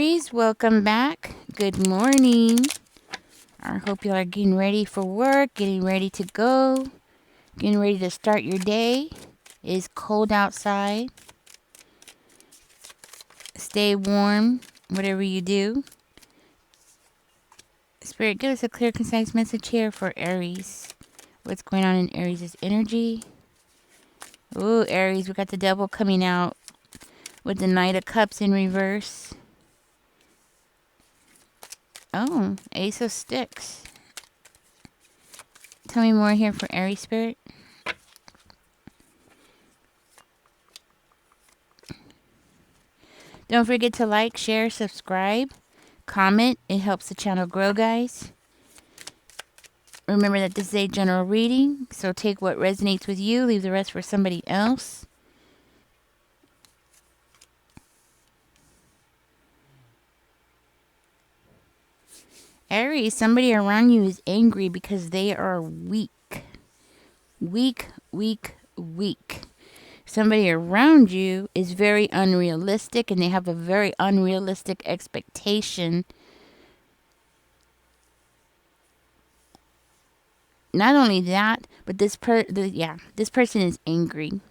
Aries, welcome back. Good morning. I hope you are getting ready for work, getting ready to go, getting ready to start your day. It is cold outside. Stay warm, whatever you do. Spirit, give us a clear, concise message here for Aries. What's going on in Aries' energy? Ooh, Aries, we got the devil coming out with the Knight of Cups in reverse. Oh, Ace of Sticks. Tell me more here for Aries, Spirit. Don't forget to like, share, subscribe, comment. It helps the channel grow, guys. Remember that this is a general reading, so take what resonates with you, leave the rest for somebody else. Aries, somebody around you is angry because they are weak. Weak, weak, weak. Somebody around you is very unrealistic and they have a very unrealistic expectation. Not only that, but this person is angry.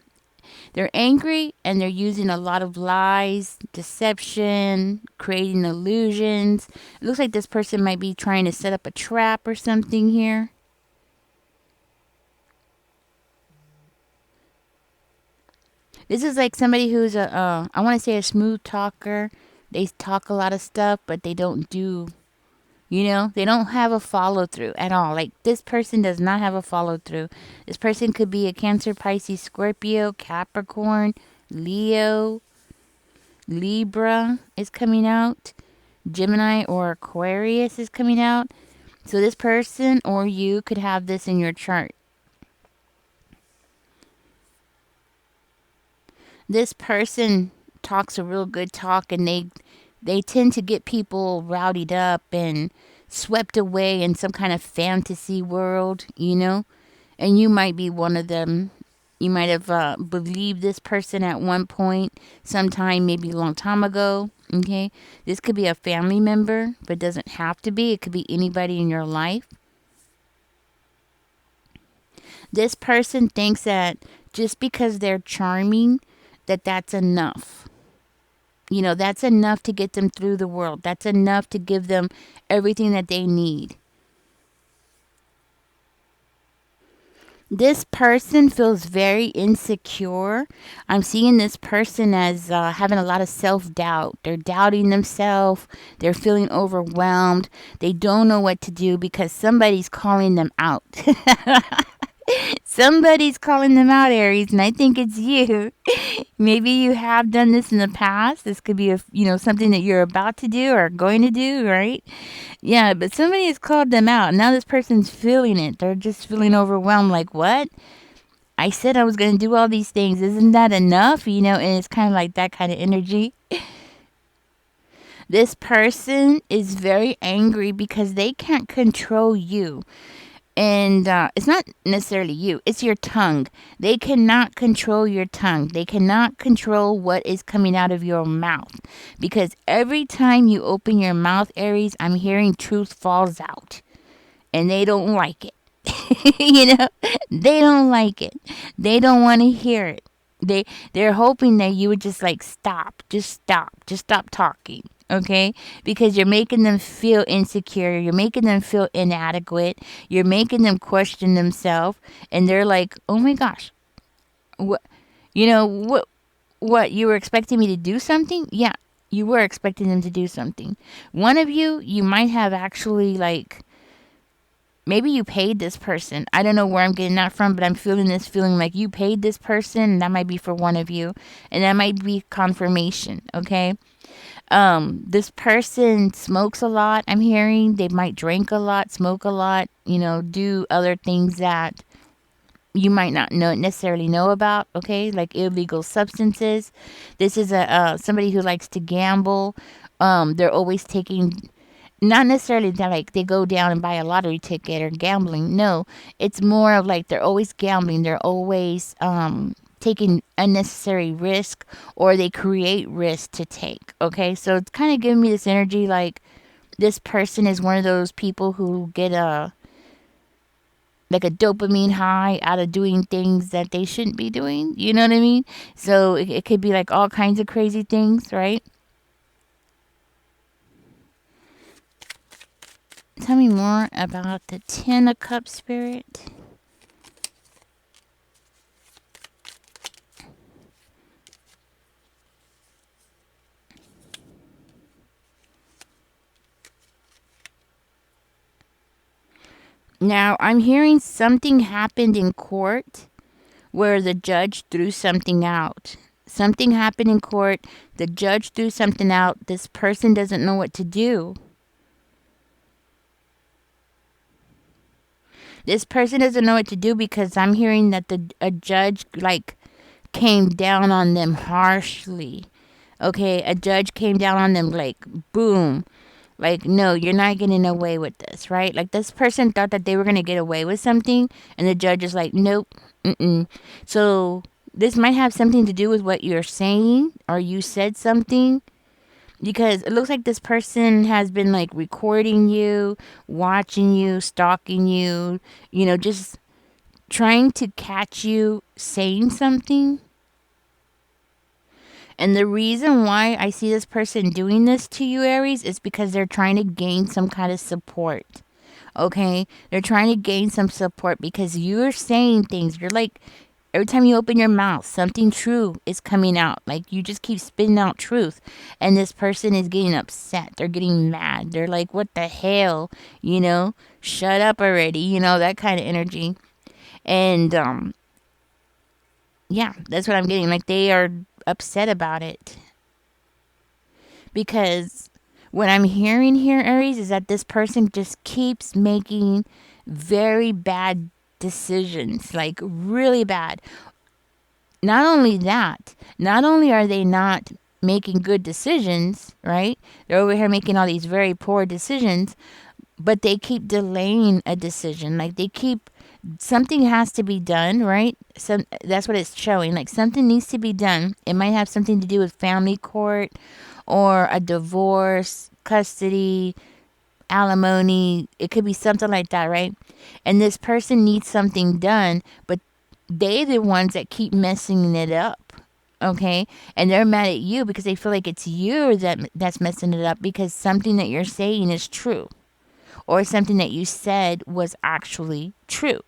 They're angry and they're using a lot of lies, deception, creating illusions. It looks like this person might be trying to set up a trap or something here. This is like somebody who's I want to say a smooth talker. They talk a lot of stuff, but they don't do, they don't have a follow through at all. Like this person does not have a follow through. This person could be a Cancer, Pisces, Scorpio, Capricorn, Leo, Libra is coming out. Gemini or Aquarius is coming out. So this person or you could have this in your chart. This person talks a real good talk and they tend to get people rowdied up and swept away in some kind of fantasy world, and you might be one of them. You might have believed this person at one point, sometime, maybe a long time ago. Okay, this could be a family member, but it doesn't have to be. It could be anybody in your life. This person thinks that just because they're charming, that's enough. That's enough to get them through the world. That's enough to give them everything that they need. This person feels very insecure. I'm seeing this person as having a lot of self-doubt. They're doubting themselves. They're feeling overwhelmed. They don't know what to do because somebody's calling them out. Somebody's calling them out, Aries, and I think it's you. Maybe you have done this in the past. This could be something that you're about to do or going to do, right? Yeah, but somebody has called them out. Now this person's feeling it. They're just feeling overwhelmed. Like, what? I said I was going to do all these things. Isn't that enough? And it's kind of like that kind of energy. This person is very angry because they can't control you. And it's not necessarily you. It's your tongue. They cannot control your tongue. They cannot control what is coming out of your mouth. Because every time you open your mouth, Aries, I'm hearing truth falls out. And they don't like it. They don't like it. They don't want to hear it. They're hoping that you would just stop. Just stop talking. Okay? Because you're making them feel insecure. You're making them feel inadequate. You're making them question themselves. And they're like, oh my gosh. What? What? You were expecting me to do something? Yeah, you were expecting them to do something. One of you might have actually maybe you paid this person. I don't know where I'm getting that from, but I'm feeling this feeling like you paid this person. And that might be for one of you. And that might be confirmation. Okay? This person smokes a lot, I'm hearing. They might drink a lot, smoke a lot, do other things that you might not necessarily know about, okay? Like illegal substances. This is somebody who likes to gamble. They're always taking, not necessarily that they go down and buy a lottery ticket or gambling. No, it's more of they're always gambling. They're always taking unnecessary risk, or they create risk to take. Okay, so it's kind of giving me this energy like this person is one of those people who get a dopamine high out of doing things that they shouldn't be doing. You know what I mean? So it could be like all kinds of crazy things, right? Tell me more about the Ten of Cups, Spirit. Now, I'm hearing something happened in court where the judge threw something out. Something happened in court. The judge threw something out. This person doesn't know what to do. This person doesn't know what to do because I'm hearing that a judge like came down on them harshly. Okay, a judge came down on them like boom. Like, no, you're not getting away with this, right? Like, this person thought that they were going to get away with something, and the judge is like, nope, mm-mm. So, this might have something to do with what you're saying, or you said something, because it looks like this person has been, like, recording you, watching you, stalking you, just trying to catch you saying something. And the reason why I see this person doing this to you, Aries, is because they're trying to gain some kind of support. Okay? They're trying to gain some support because you're saying things. You're like, every time you open your mouth, something true is coming out. Like, you just keep spitting out truth. And this person is getting upset. They're getting mad. They're like, what the hell? Shut up already. That kind of energy. And, yeah, that's what I'm getting. Like, they are upset about it. Because what I'm hearing here, Aries, is that this person just keeps making very bad decisions. Like, really bad. Not only that, not only are they not making good decisions, right? They're over here making all these very poor decisions, but they keep delaying a decision. Like, they keep something has to be done, right? That's what it's showing. Like, something needs to be done. It might have something to do with family court or a divorce, custody, alimony. It could be something like that, right? And this person needs something done, but they're the ones that keep messing it up. Okay? And they're mad at you because they feel like it's you that's messing it up because something that you're saying is true, or something that you said was actually true.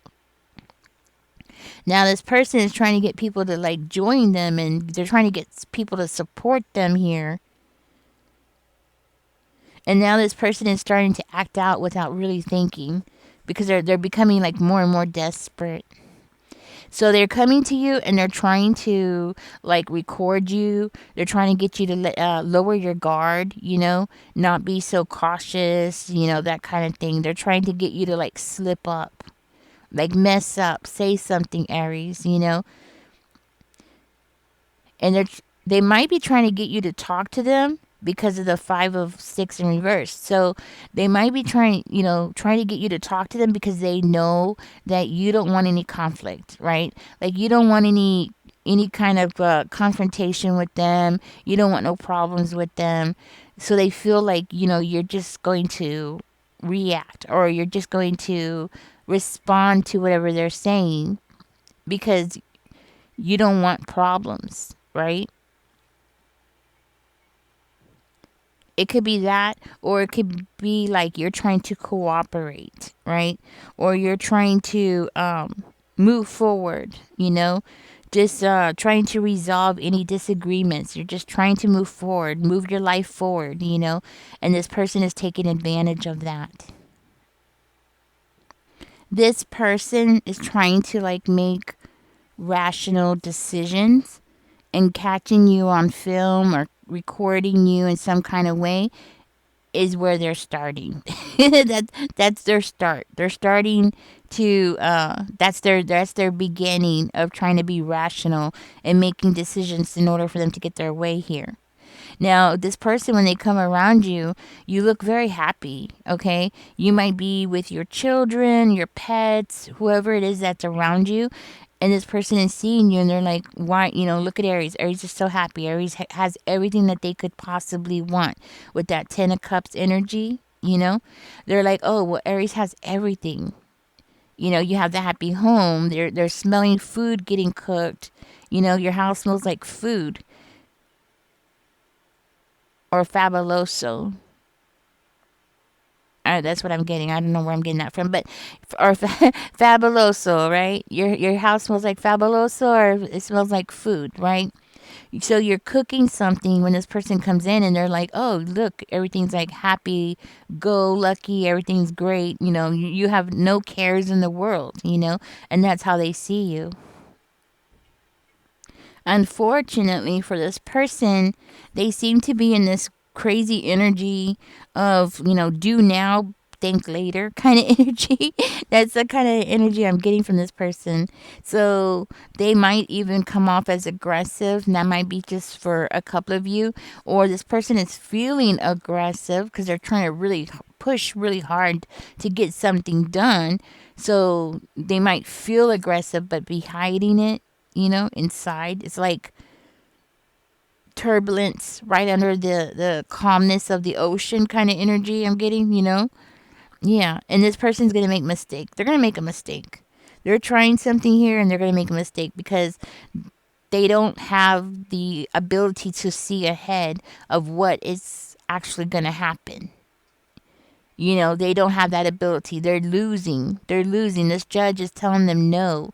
Now, this person is trying to get people to like join them, and they're trying to get people to support them here. And now this person is starting to act out without really thinking because they're becoming like more and more desperate. So they're coming to you and they're trying to like record you. They're trying to get you to lower your guard, not be so cautious, that kind of thing. They're trying to get you to like slip up, like mess up, say something, Aries, And they might be trying to get you to talk to them because of the 5 of 6 in reverse. So they might be trying to get you to talk to them because they know that you don't want any conflict, right? Like, you don't want any kind of confrontation with them. You don't want no problems with them. So they feel like, you're just going to react, or you're just going to respond to whatever they're saying because you don't want problems, right? It could be that, or it could be like you're trying to cooperate, right? Or you're trying to move forward, just trying to resolve any disagreements. You're just trying to move forward, move your life forward, and this person is taking advantage of that. This person is trying to like make rational decisions, and catching you on film or recording you in some kind of way is where they're starting. That's their start. They're starting to that's their beginning of trying to be rational and making decisions in order for them to get their way here. Now, this person, when they come around you, you look very happy, okay? You might be with your children, your pets, whoever it is that's around you, And this person is seeing you and they're like, why, look at Aries. Aries is so happy. Aries has everything that they could possibly want with that 10 of cups energy. They're like, oh, well, Aries has everything. You have the happy home. They're smelling food getting cooked. Your house smells like food or fabuloso. That's what I'm getting. I don't know where I'm getting that from, but or fabuloso, right? Your house smells like fabuloso, or it smells like food, right? So you're cooking something when this person comes in and they're like, "Oh, look, everything's like happy, go lucky, everything's great." You have no cares in the world, and that's how they see you. Unfortunately for this person, they seem to be in this crazy energy of, do now, think later kind of energy. That's the kind of energy I'm getting from this person. So they might even come off as aggressive. And that might be just for a couple of you. Or this person is feeling aggressive because they're trying to really push really hard to get something done. So they might feel aggressive but be hiding it, inside. It's like turbulence right under the calmness of the ocean kind of energy I'm getting. Yeah. And this person's going to make a mistake. They're going to make a mistake. They're trying something here and they're going to make a mistake because they don't have the ability to see ahead of what is actually going to happen. They don't have that ability. They're losing. They're losing. This judge is telling them no.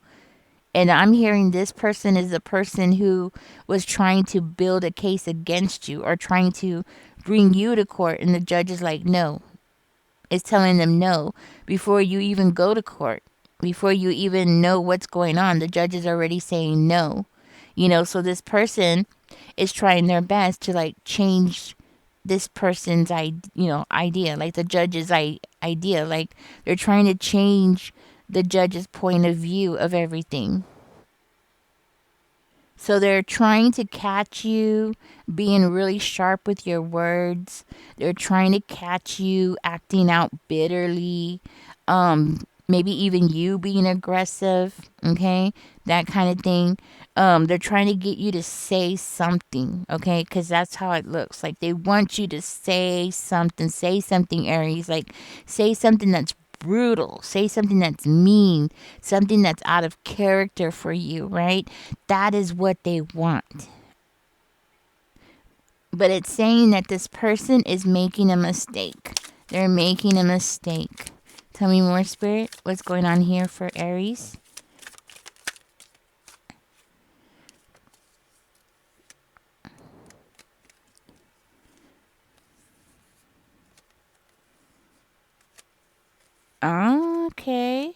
And I'm hearing this person is the person who was trying to build a case against you or trying to bring you to court. And the judge is like, no. It's telling them no before you even go to court, before you even know what's going on. The judge is already saying no. So this person is trying their best to like change this person's idea, like the judge's idea. Like they're trying to change the judge's point of view of everything. So they're trying to catch you being really sharp with your words. They're trying to catch you acting out bitterly. Maybe even you being aggressive, okay? That kind of thing. They're trying to get you to say something, okay? Because that's how it looks. Like they want you to say something, Aries. Like say something that's brutal, say something that's mean, something that's out of character for you, right? That is what they want. But it's saying that this person is making a mistake. They're making a mistake. Tell me more, Spirit. What's going on here for Aries? Okay.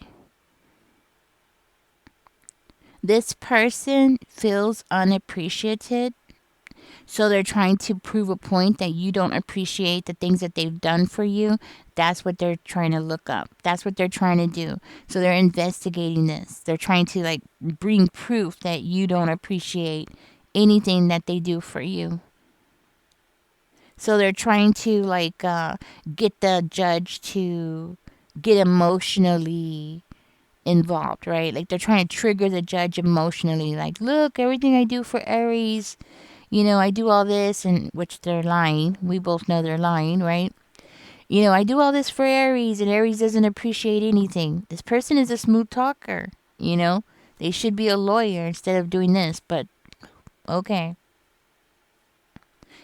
This person feels unappreciated. So they're trying to prove a point that you don't appreciate the things that they've done for you. That's what they're trying to look up. That's what they're trying to do. So they're investigating this. They're trying to like bring proof that you don't appreciate anything that they do for you. So they're trying to like get the judge to get emotionally involved, right? Like they're trying to trigger the judge emotionally. Like, look, everything I do for Aries, I do all this, and which they're lying. We both know they're lying, right? I do all this for Aries, and Aries doesn't appreciate anything. This person is a smooth talker, you know? They should be a lawyer instead of doing this, but okay.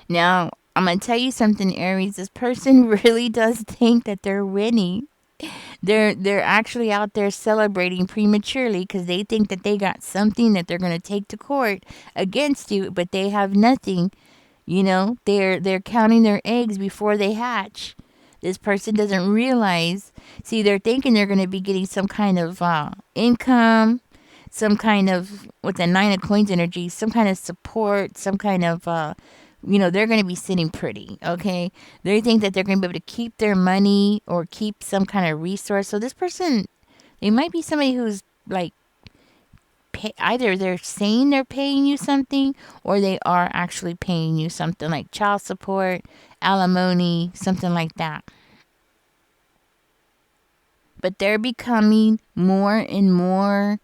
Now, I'm going to tell you something, Aries. This person really does think that they're winning. They're actually out there celebrating prematurely because they think that they got something that they're going to take to court against you, but they have nothing. They're counting their eggs before they hatch. This person doesn't realize. See, they're thinking they're going to be getting some kind of income, some kind of with the nine of coins energy, some kind of support, some kind of they're going to be sitting pretty. Okay, they think that they're going to be able to keep their money or keep some kind of resource. So this person, they might be somebody who's like either they're saying they're paying you something or they are actually paying you something like child support, alimony, something like that. But they're becoming more and more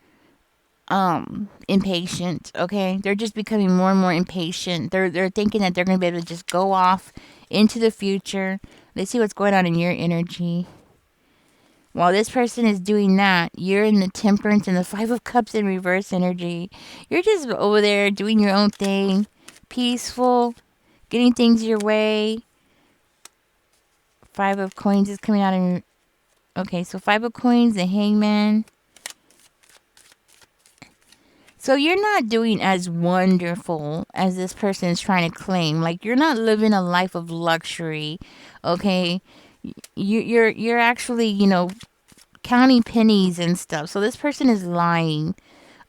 impatient. Okay, they're just becoming more and more impatient. They're thinking that they're going to be able to just go off into the future. Let's see what's going on in your energy. While this person is doing that, you're in the temperance and the five of cups in reverse energy. You're just over there doing your own thing, peaceful, getting things your way. Five of coins is coming out in. Okay, so five of coins, the hangman. So you're not doing as wonderful as this person is trying to claim. Like you're not living a life of luxury, okay? You're actually counting pennies and stuff. So this person is lying,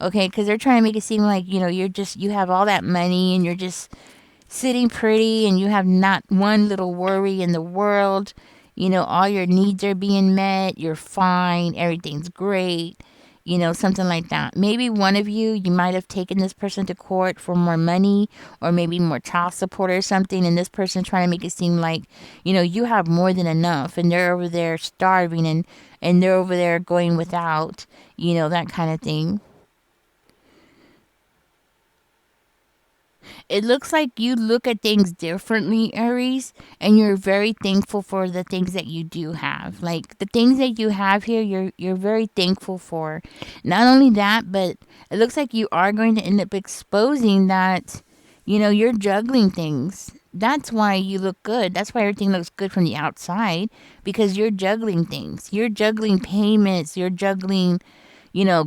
okay? Because they're trying to make it seem like you have all that money and you're just sitting pretty and you have not one little worry in the world. All your needs are being met. You're fine. Everything's great. Something like that. Maybe one of you might have taken this person to court for more money or maybe more child support or something. And this person trying to make it seem like, you have more than enough and they're over there starving and they're over there going without, that kind of thing. It looks like you look at things differently, Aries, and you're very thankful for the things that you do have. Like the things that you have here, you're very thankful for. Not only that, but it looks like you are going to end up exposing that, you're juggling things. That's why you look good. That's why everything looks good from the outside because you're juggling things. You're juggling payments, you're juggling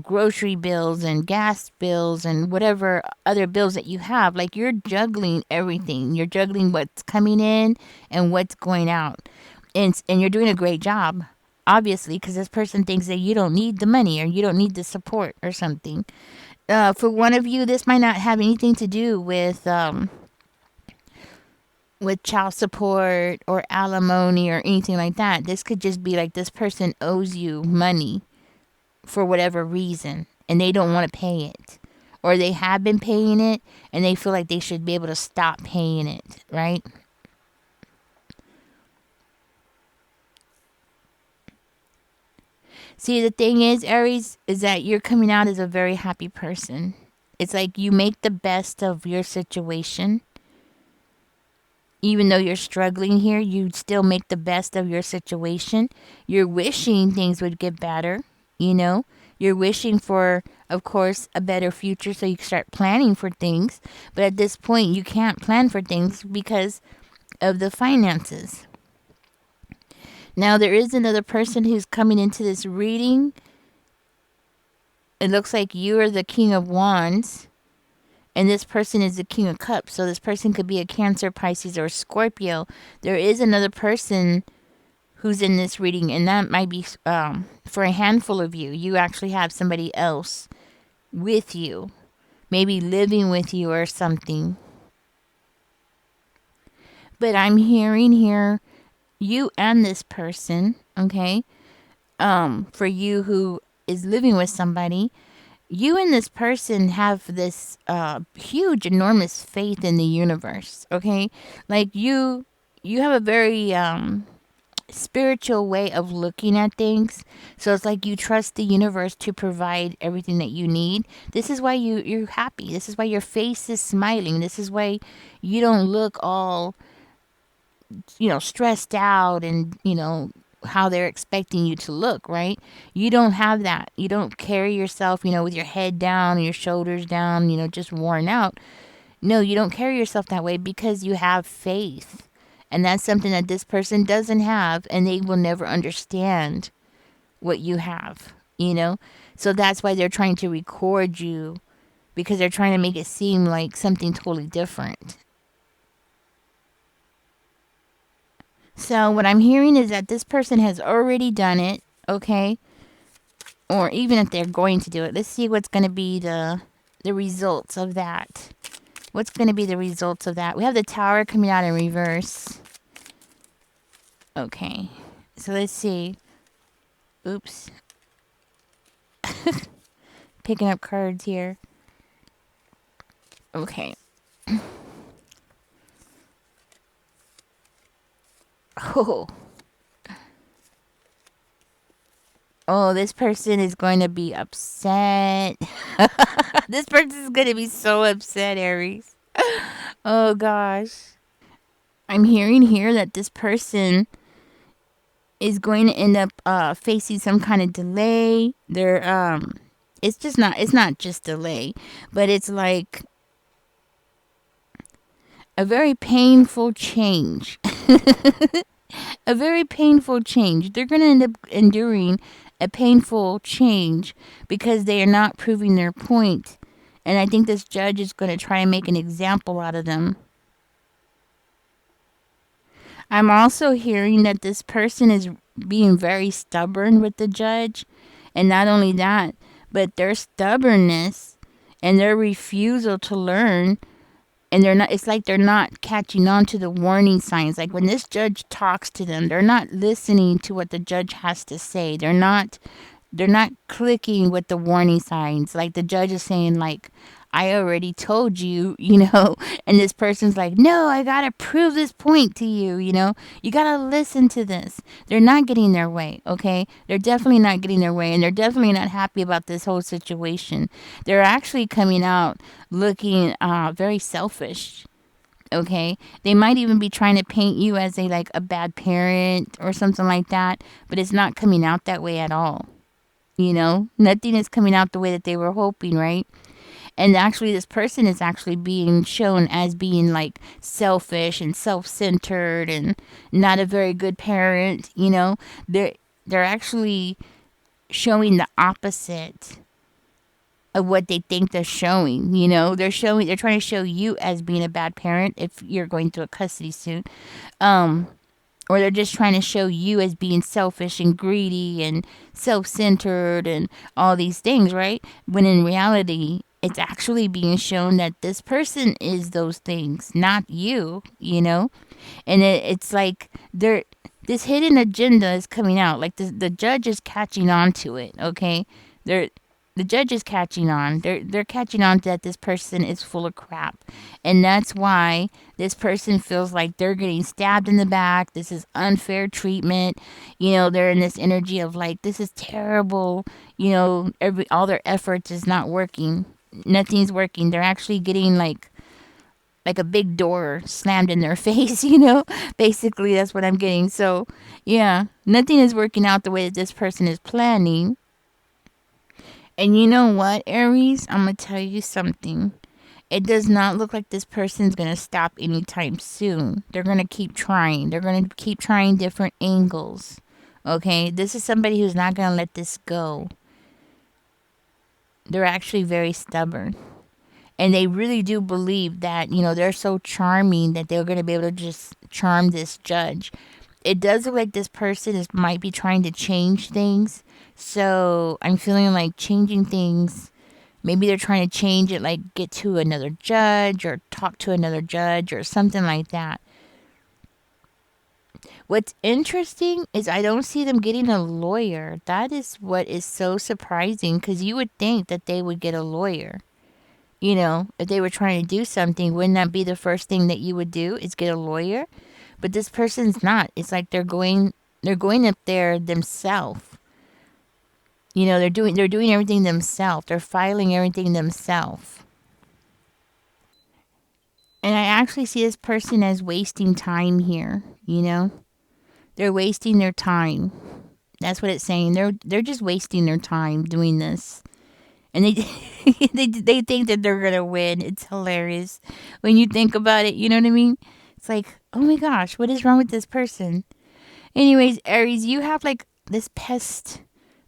grocery bills and gas bills and whatever other bills that you have. Like you're juggling everything. You're juggling what's coming in and what's going out. And you're doing a great job, obviously, because this person thinks that you don't need the money or you don't need the support or something. For one of you, this might not have anything to do with child support or alimony or anything like that. This could just be like this person owes you money for whatever reason and they don't want to pay it, or they have been paying it and they feel like they should be able to stop paying it, right? See, the thing is, Aries, is that you're coming out as a very happy person. It's like you make the best of your situation. Even though you're struggling here, you still make the best of your situation. You're wishing things would get better, you know? You're wishing for, of course, a better future so you can start planning for things. But at this point, you can't plan for things because of the finances. Now, there is another person who's coming into this reading. It looks like you are the King of Wands. And this person is the King of Cups. So this person could be a Cancer, Pisces, or Scorpio. There is another person who's in this reading, and that might be for a handful of you. You actually have somebody else with you, maybe living with you or something. But I'm hearing here you and this person, okay? For you who is living with somebody, you and this person have this huge, enormous faith in the universe, okay? Like you have a very spiritual way of looking at things. So it's like you trust the universe to provide everything that you need. This is why you're happy. This is why your face is smiling. This is why you don't look all, stressed out and, how they're expecting you to look, right? You don't have that. You don't carry yourself, with your head down and your shoulders down, just worn out. No, you don't carry yourself that way because you have faith. And that's something that this person doesn't have, and they will never understand what you have. So that's why they're trying to record you, because they're trying to make it seem like something totally different. So what I'm hearing is that this person has already done it, okay? Or even if they're going to do it. Let's see what's going to be the results of that. What's going to be the results of that? We have the Tower coming out in reverse. Okay. So let's see. Oops. Picking up cards here. Okay. Oh. Oh, this person is going to be upset. This person is going to be so upset, Aries. Oh gosh. I'm hearing here that this person is going to end up facing some kind of delay. It's not just delay, but it's like a very painful change. A very painful change. They're going to end up enduring a painful change because they are not proving their point. And I think this judge is going to try and make an example out of them. I'm also hearing that this person is being very stubborn with the judge. And not only that, but their stubbornness and their refusal to learn, and they're not, it's like they're not catching on to the warning signs. Like when this judge talks to them, they're not listening to what the judge has to say. They're not clicking with the warning signs. Like the judge is saying, like, I already told you, and this person's like, no, I gotta prove this point to you, you gotta listen to this. They're not getting their way, okay? They're definitely not getting their way, and they're definitely not happy about this whole situation. They're actually coming out looking very selfish. Okay, they might even be trying to paint you as a bad parent or something like that, but it's not coming out that way at all. Nothing is coming out the way that they were hoping, right? And actually, this person is actually being shown as being like selfish and self-centered and not a very good parent. They're actually showing the opposite of what they think they're showing. They're trying to show you as being a bad parent if you're going through a custody suit. Um, or they're just trying to show you as being selfish and greedy and self-centered and all these things, right? When in reality, it's actually being shown that this person is those things, not you. And it's like this hidden agenda is coming out. Like the judge is catching on to it, okay? The judge is catching on. They're catching on that this person is full of crap. And that's why this person feels like they're getting stabbed in the back. This is unfair treatment. They're in this energy of like, this is terrible. All their efforts is not working. Nothing's working. They're actually getting like a big door slammed in their face. Basically that's what I'm getting. So yeah, nothing is working out the way that this person is planning. And you know what, Aries? I'm going to tell you something. It does not look like this person's going to stop anytime soon. They're going to keep trying. They're going to keep trying different angles. Okay? This is somebody who's not going to let this go. They're actually very stubborn. And they really do believe that, they're so charming that they're going to be able to just charm this judge. It does look like this person might be trying to change things. So I'm feeling like changing things. Maybe they're trying to change it, like get to another judge or talk to another judge or something like that. What's interesting is I don't see them getting a lawyer. That is what is so surprising because you would think that they would get a lawyer. If they were trying to do something, wouldn't that be the first thing that you would do is get a lawyer? But this person's not. It's like they're going up there themselves. They're doing everything themselves. They're filing everything themselves. And I actually see this person as wasting time here. They're wasting their time. That's what it's saying. They're just wasting their time doing this. And they they think that they're gonna win. It's hilarious when you think about it. You know what I mean? It's like, oh my gosh, what is wrong with this person? Anyways, Aries, you have like this pest.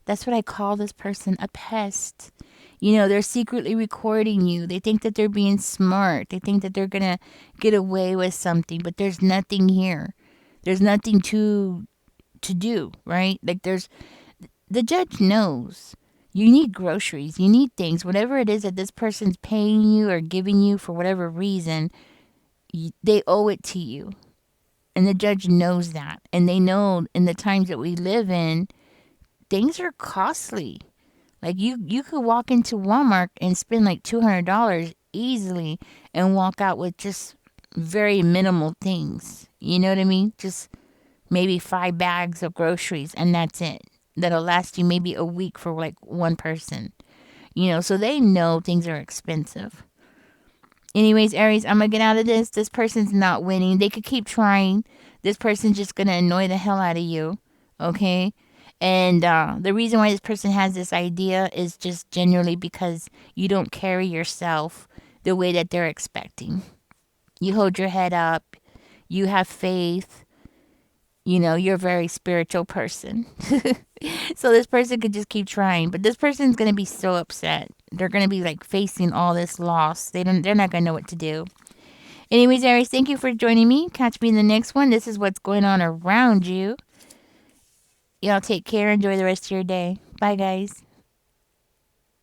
That's what I call this person, a pest. They're secretly recording you. They think that they're being smart. They think that they're gonna get away with something, but there's nothing here. There's nothing to do, right? Like the judge knows. You need groceries. You need things. Whatever it is that this person's paying you or giving you for whatever reason, they owe it to you. And the judge knows that. And they know in the times that we live in, things are costly. Like you could walk into Walmart and spend like $200 easily and walk out with just very minimal things. You know what I mean? Just maybe 5 bags of groceries and that's it. that'll last you maybe a week for like one person. So they know things are expensive. Anyways, Aries, I'm gonna get out of this. This person's not winning. They could keep trying. This person's just gonna annoy the hell out of you. Okay? And the reason why this person has this idea is just genuinely because you don't carry yourself the way that they're expecting. You hold your head up. You have faith. You're a very spiritual person. So this person could just keep trying, but this person's going to be so upset. They're going to be like facing all this loss. They're not going to know what to do. Anyways, Aries, thank you for joining me. Catch me in the next one. This is what's going on around you. Y'all take care. Enjoy the rest of your day. Bye, guys.